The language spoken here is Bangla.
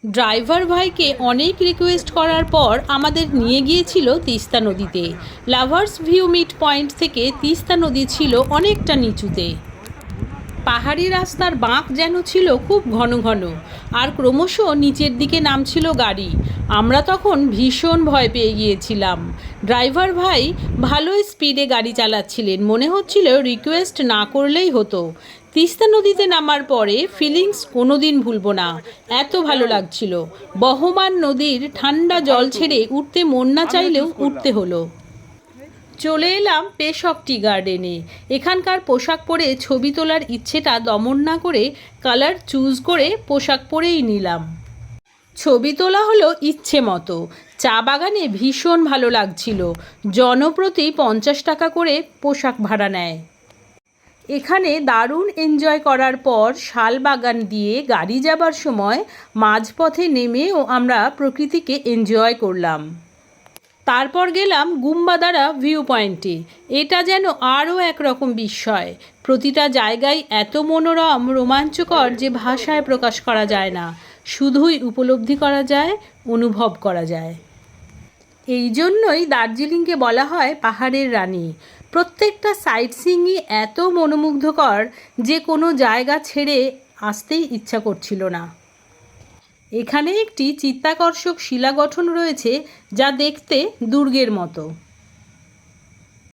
ড্রাইভার ভাইকে অনেক রিকোয়েস্ট করার পর আমাদের নিয়ে গিয়েছিল তিস্তা নদীতে। লাভার্স ভিউ মিড পয়েন্ট থেকে তিস্তা নদী ছিল অনেকটা নিচুতে। পাহাড়ি রাস্তার বাঁক যেন ছিল খুব ঘন ঘন, আর ক্রমশ নিচের দিকে নামছিল গাড়ি। আমরা তখন ভীষণ ভয় পেয়ে গিয়েছিলাম। ড্রাইভার ভাই ভালোই স্পিডে গাড়ি চালাচ্ছিলেন, মনে হচ্ছিল রিকোয়েস্ট না করলেই হতো। তিস্তা নদীতে নামার পরে ফিলিংস কোনো দিন ভুলবো না, এত ভালো লাগছিল। বহমান নদীর ঠান্ডা জল ছেড়ে উঠতে মন না চাইলেও উঠতে হলো। চলে এলাম পেশক টি গার্ডেনে। এখানকার পোশাক পরে ছবি তোলার ইচ্ছেটা দমন না করে কালার চুজ করে পোশাক পরেই নিলাম। ছবি তোলা হলো ইচ্ছে মতো। চা বাগানে ভীষণ ভালো লাগছিল। জনপ্রতি 50 টাকা করে পোশাক ভাড়া নেয়। এখানে দারুণ এনজয় করার পর শাল বাগান দিয়ে গাড়ি যাবার সময় মাঝপথে নেমেও আমরা প্রকৃতিকে এনজয় করলাম। তারপর গেলাম গুম্বাদারা ভিউ পয়েন্টে। এটা যেন আরও একরকম বিস্ময়। প্রতিটা জায়গায় এত মনোরম, রোমাঞ্চকর যে ভাষায় প্রকাশ করা যায় না, শুধুই উপলব্ধি করা যায়, অনুভব করা যায়। এই জন্যই দার্জিলিংকে বলা হয় পাহাড়ের রানী। প্রত্যেকটা সাইট সিইংই এত মনোমুগ্ধকর যে কোনো জায়গা ছেড়ে আসতেই ইচ্ছা করছিল না। এখানে একটি চিত্তাকর্ষক শিলা গঠন রয়েছে যা দেখতে দুর্গের মতো।